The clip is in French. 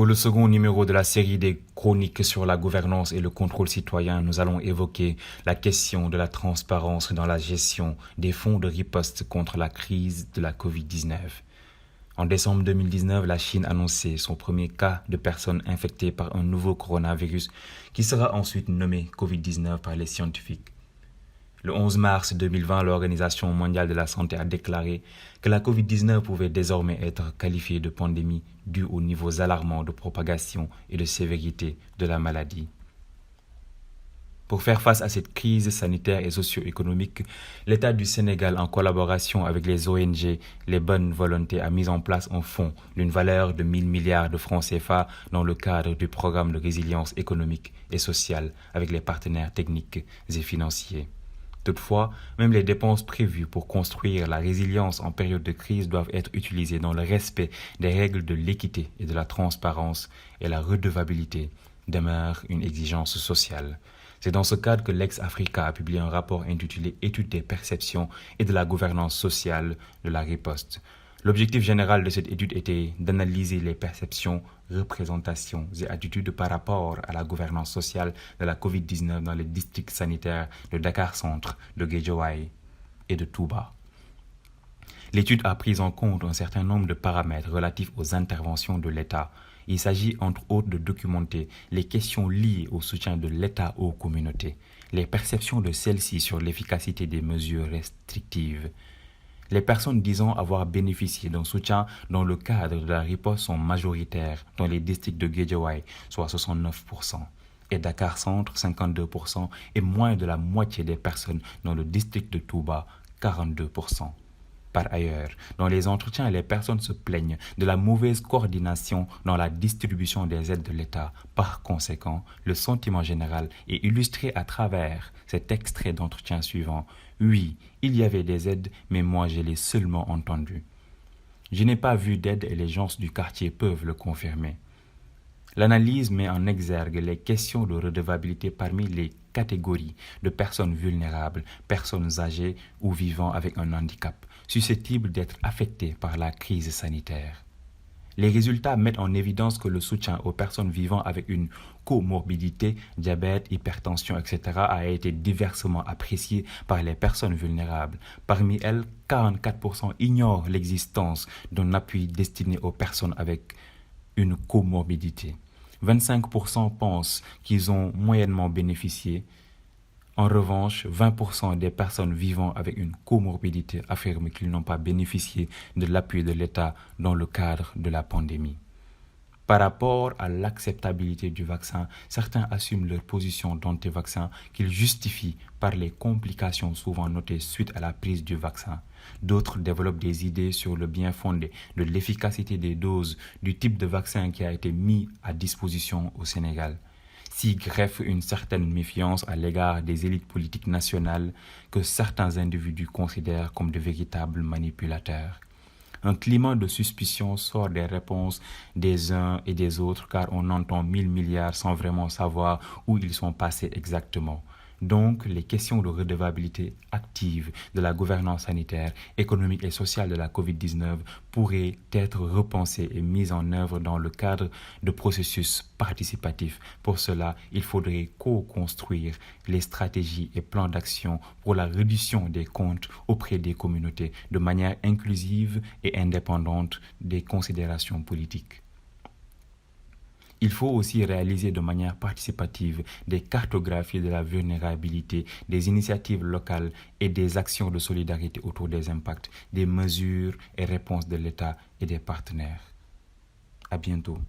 le second numéro de la série des chroniques sur la gouvernance et le contrôle citoyen, nous allons évoquer la question de la transparence dans la gestion des fonds de riposte contre la crise de la Covid-19. En décembre 2019, la Chine annonçait son premier cas de personnes infectées par un nouveau coronavirus qui sera ensuite nommé Covid-19 par les scientifiques. Le 11 mars 2020, l'Organisation mondiale de la santé a déclaré que la Covid-19 pouvait désormais être qualifiée de pandémie due aux niveaux alarmants de propagation et de sévérité de la maladie. Pour faire face à cette crise sanitaire et socio-économique, l'État du Sénégal, en collaboration avec les ONG, les bonnes volontés, a mis en place un fonds d'une valeur de 1 000 milliards de francs CFA dans le cadre du programme de résilience économique et sociale avec les partenaires techniques et financiers. Toutefois, même les dépenses prévues pour construire la résilience en période de crise doivent être utilisées dans le respect des règles de l'équité et de la transparence, et la redevabilité demeure une exigence sociale. C'est dans ce cadre que Lex-Africa a publié un rapport intitulé « Étude des perceptions et de la gouvernance sociale de la riposte ». L'objectif général de cette étude était d'analyser les perceptions, représentations et attitudes par rapport à la gouvernance sociale de la Covid-19 dans les districts sanitaires de Dakar-Centre, de Guédiawaye et de Touba. L'étude a pris en compte un certain nombre de paramètres relatifs aux interventions de l'État. Il s'agit entre autres de documenter les questions liées au soutien de l'État aux communautés, les perceptions de celles-ci sur l'efficacité des mesures restrictives. Les personnes disant avoir bénéficié d'un soutien dans le cadre de la riposte sont majoritaires dans les districts de Guédiawaye, soit 69%, et Dakar-Centre, 52%, et moins de la moitié des personnes dans le district de Touba, 42%. Par ailleurs, dans les entretiens, les personnes se plaignent de la mauvaise coordination dans la distribution des aides de l'État. Par conséquent, le sentiment général est illustré à travers cet extrait d'entretien suivant. Oui, il y avait des aides, mais moi je l'ai seulement entendu. Je n'ai pas vu d'aide et les gens du quartier peuvent le confirmer. L'analyse met en exergue les questions de redevabilité parmi les catégories de personnes vulnérables, personnes âgées ou vivant avec un handicap, susceptibles d'être affectées par la crise sanitaire. Les résultats mettent en évidence que le soutien aux personnes vivant avec une comorbidité, diabète, hypertension, etc. a été diversement apprécié par les personnes vulnérables. Parmi elles, 44% ignorent l'existence d'un appui destiné aux personnes avec une comorbidité. 25% pensent qu'ils ont moyennement bénéficié. En revanche, 20% des personnes vivant avec une comorbidité affirment qu'ils n'ont pas bénéficié de l'appui de l'État dans le cadre de la pandémie. Par rapport à l'acceptabilité du vaccin, certains assument leur position d'anti-vaccin qu'ils justifient par les complications souvent notées suite à la prise du vaccin. D'autres développent des idées sur le bien fondé de l'efficacité des doses du type de vaccin qui a été mis à disposition au Sénégal. S'y greffe une certaine méfiance à l'égard des élites politiques nationales que certains individus considèrent comme de véritables manipulateurs. Un climat de suspicion sort des réponses des uns et des autres car on entend 1 000 milliards sans vraiment savoir où ils sont passés exactement. Donc, les questions de redevabilité active de la gouvernance sanitaire, économique et sociale de la Covid-19 pourraient être repensées et mises en œuvre dans le cadre de processus participatifs. Pour cela, il faudrait co-construire les stratégies et plans d'action pour la réduction des comptes auprès des communautés de manière inclusive et indépendante des considérations politiques. Il faut aussi réaliser de manière participative des cartographies de la vulnérabilité, des initiatives locales et des actions de solidarité autour des impacts, des mesures et réponses de l'État et des partenaires. À bientôt.